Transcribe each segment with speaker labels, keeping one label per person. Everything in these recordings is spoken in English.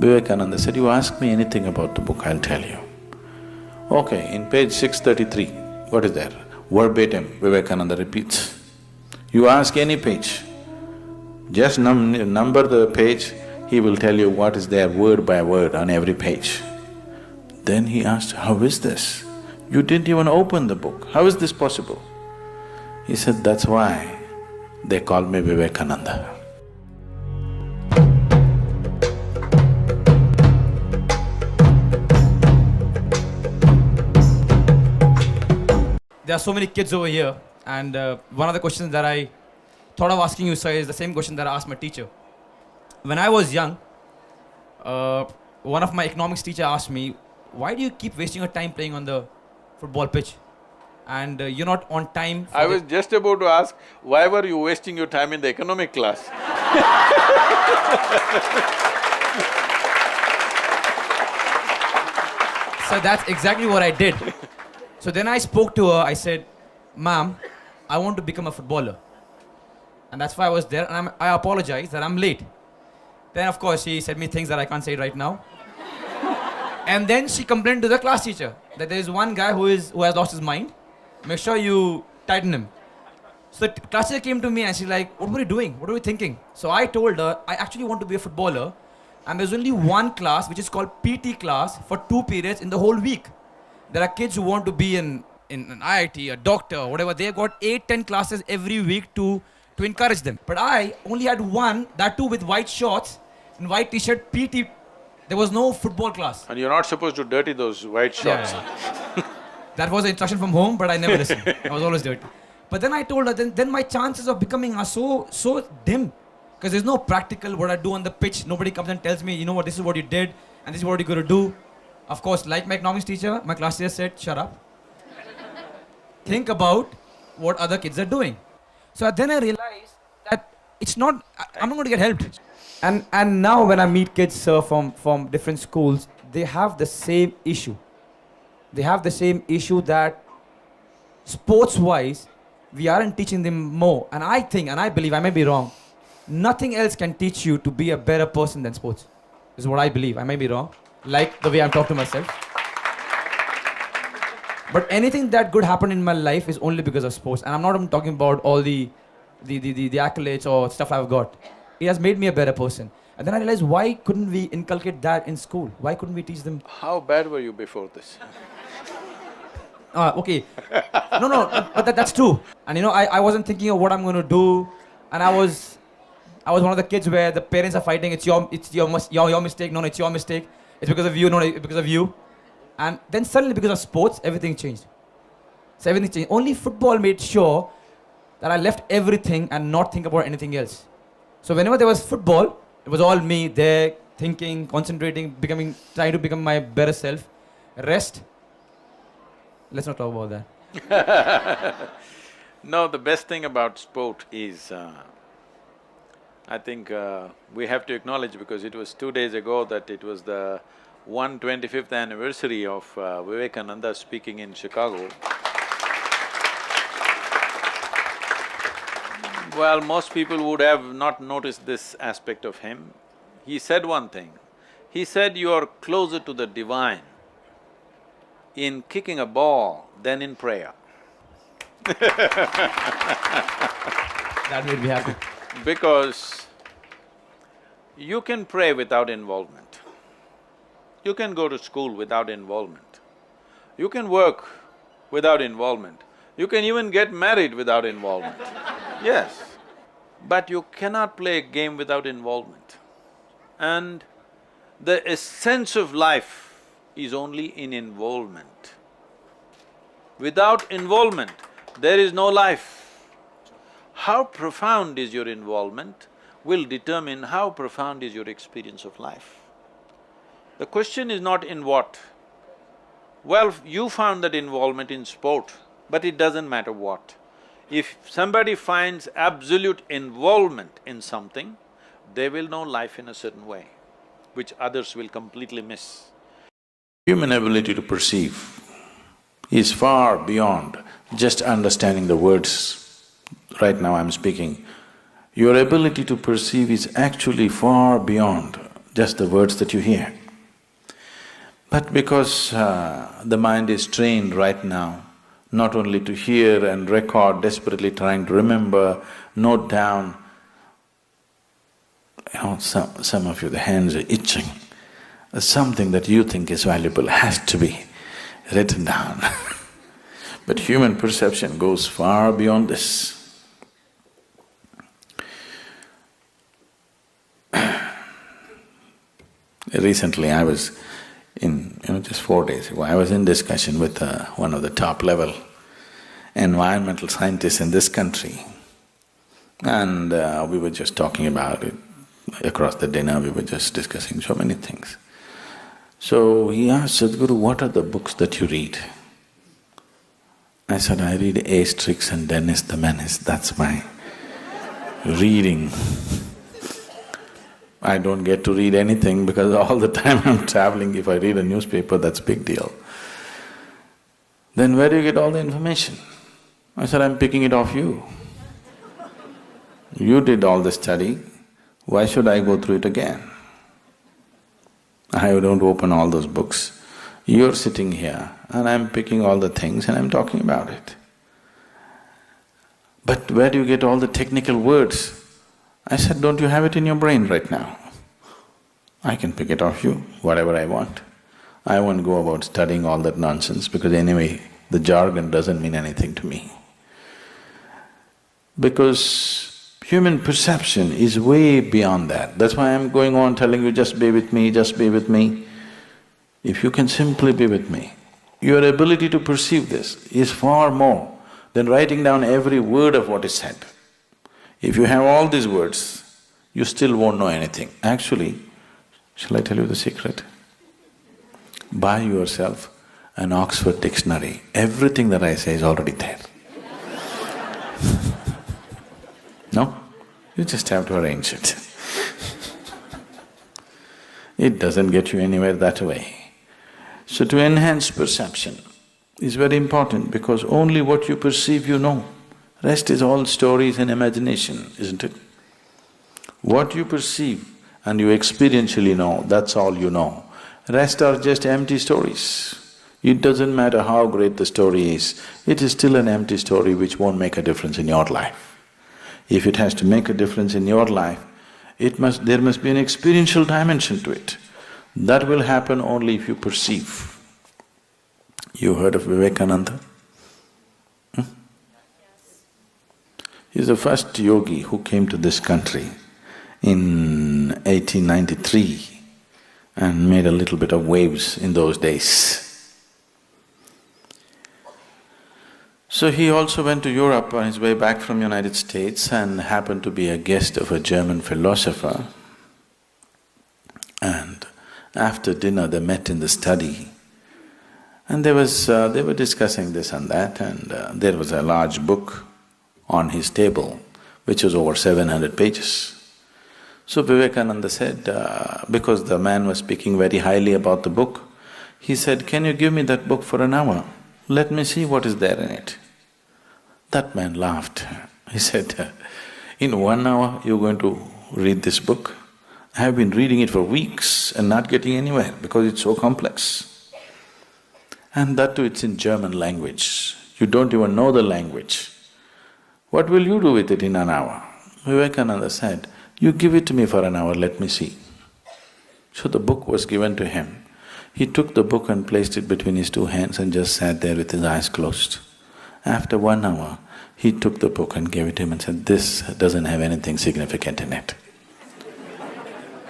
Speaker 1: Vivekananda said, you ask me anything about the book, I'll tell you. Okay, in page 633, what is there? Verbatim, Vivekananda repeats. You ask any page, just number the page, he will tell you what is there word by word on every page. Then he asked, how is this? You didn't even open the book, how is this possible? He said, that's why they call me Vivekananda.
Speaker 2: There are so many kids over here, and one of the questions that I thought of asking you, sir, is the same question that I asked my teacher. When I was young, one of my economics teacher asked me, why do you keep wasting your time playing on the football pitch? And you're not on time for
Speaker 1: I was just about to ask, why were you wasting your time in the economic class?
Speaker 2: So that's exactly what I did. So then I spoke to her, I said, ma'am, I want to become a footballer. And that's why I was there, and I apologize that I'm late. Then of course she said me things that I can't say right now. And then she complained to the class teacher that there is one guy who has lost his mind. Make sure you tighten him. So the class teacher came to me and she's like, what were you doing? What were you thinking? So I told her, I actually want to be a footballer, and there's only one class which is called PT class for 2 periods in the whole week. There are kids who want to be in an IIT, a doctor, or whatever. They've got 8-10 classes every week to encourage them. But I only had one, that too with white shorts and white t-shirt, PT. There was no football class.
Speaker 1: And you're not supposed to dirty those white shorts.
Speaker 2: Yeah. That was an instruction from home, but I never listened. I was always dirty. But then I told her, then my chances of becoming are so dim. Because there's no practical what I do on the pitch. Nobody comes and tells me, you know what, this is what you did, and this is what you're going to do. Of course, like my economics teacher, my class teacher said, shut up. Think about what other kids are doing. So then I realized that it's not, I'm not going to get helped. And now when I meet kids from different schools, they have the same issue. They have the same issue that sports-wise, we aren't teaching them more. And I think, and I believe, I may be wrong, nothing else can teach you to be a better person than sports. This is what I believe. I may be wrong, like the way I'm talking to myself. But anything that good happened in my life is only because of sports. And I'm not even talking about all the accolades or stuff I've got. It has made me a better person. And then I realized, why couldn't we inculcate that in school? Why couldn't we teach them?
Speaker 1: How bad were you before this?
Speaker 2: Okay. No, but that's true. And you know, I wasn't thinking of what I'm going to do. And I was one of the kids where the parents are fighting, it's your mistake, no, it's your mistake. It's because of you, no, it's because of you. And then suddenly, because of sports, everything changed. So everything changed. Only football made sure that I left everything and not think about anything else. So whenever there was football, it was all me there, thinking, concentrating, trying to become my better self. Rest, let's not talk about that.
Speaker 1: No, the best thing about sport is, I think we have to acknowledge, because it was 2 days ago that it was the 125th anniversary of Vivekananda speaking in Chicago. Well, most people would have not noticed this aspect of him. He said one thing. He said, you are closer to the divine in kicking a ball than in prayer.
Speaker 2: That made me happy.
Speaker 1: Because you can pray without involvement. You can go to school without involvement. You can work without involvement. You can even get married without involvement. Yes, but you cannot play a game without involvement. And the essence of life is only in involvement. Without involvement, there is no life. How profound is your involvement will determine how profound is your experience of life. The question is not in what. Well, you found that involvement in sport, but it doesn't matter what. If somebody finds absolute involvement in something, they will know life in a certain way, which others will completely miss. Human ability to perceive is far beyond just understanding the words. Right now I'm speaking. Your ability to perceive is actually far beyond just the words that you hear. But because the mind is trained right now, not only to hear and record, desperately trying to remember, note down, some of you, the hands are itching. Something that you think is valuable has to be written down. But human perception goes far beyond this. Recently I was just 4 days ago, I was in discussion with one of the top level environmental scientists in this country, and we were just talking about it. Across the dinner we were just discussing so many things. So he asked, Sadhguru, what are the books that you read? I said, I read Asterix and Dennis the Menace, that's my reading. I don't get to read anything because all the time I'm traveling, if I read a newspaper, that's a big deal. Then where do you get all the information? I said, I'm picking it off you. You did all the study, why should I go through it again? I don't open all those books. You're sitting here and I'm picking all the things and I'm talking about it. But where do you get all the technical words? I said, don't you have it in your brain right now? I can pick it off you, whatever I want. I won't go about studying all that nonsense because anyway, the jargon doesn't mean anything to me. Because human perception is way beyond that. That's why I'm going on telling you, just be with me, just be with me. If you can simply be with me, your ability to perceive this is far more than writing down every word of what is said. If you have all these words, you still won't know anything. Actually, shall I tell you the secret? Buy yourself an Oxford dictionary. Everything that I say is already there. No? You just have to arrange it. It doesn't get you anywhere that way. So to enhance perception is very important because only what you perceive you know. Rest is all stories and imagination, isn't it? What you perceive and you experientially know, that's all you know. Rest are just empty stories. It doesn't matter how great the story is, it is still an empty story which won't make a difference in your life. If it has to make a difference in your life, there must be an experiential dimension to it. That will happen only if you perceive. You heard of Vivekananda? He's the first yogi who came to this country in 1893 and made a little bit of waves in those days. So he also went to Europe on his way back from United States and happened to be a guest of a German philosopher. And after dinner they met in the study and they were discussing this and that, and there was a large book on his table which was over 700 pages. So Vivekananda said, because the man was speaking very highly about the book, he said, can you give me that book for an hour? Let me see what is there in it. That man laughed. He said, in 1 hour you're going to read this book? I have been reading it for weeks and not getting anywhere because it's so complex. And that too, it's in German language. You don't even know the language. What will you do with it in an hour? Vivekananda said, you give it to me for an hour, let me see. So the book was given to him. He took the book and placed it between his two hands and just sat there with his eyes closed. After 1 hour, he took the book and gave it to him and said, this doesn't have anything significant in it.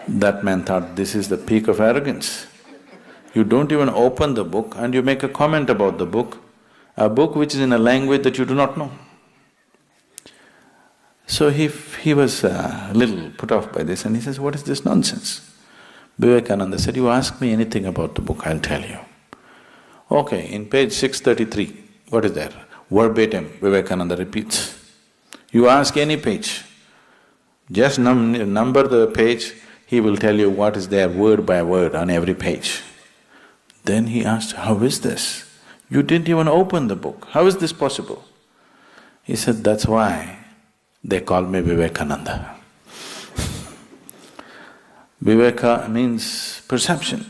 Speaker 1: That man thought, this is the peak of arrogance. You don't even open the book and you make a comment about the book, a book which is in a language that you do not know. So he was a little put off by this and he says, what is this nonsense? Vivekananda said, you ask me anything about the book, I'll tell you. Okay, in page 633, what is there? Verbatim, Vivekananda repeats. You ask any page, just number the page, he will tell you what is there word by word on every page. Then he asked, how is this? You didn't even open the book, how is this possible? He said, that's why they call me Vivekananda. Viveka means perception.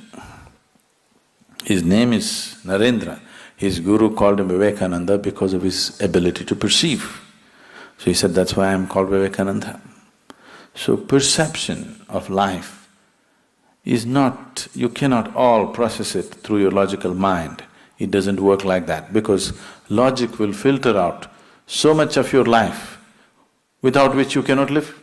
Speaker 1: His name is Narendra. His guru called him Vivekananda because of his ability to perceive. So he said, that's why I'm called Vivekananda. So perception of life is not… you cannot all process it through your logical mind. It doesn't work like that because logic will filter out so much of your life without which you cannot live.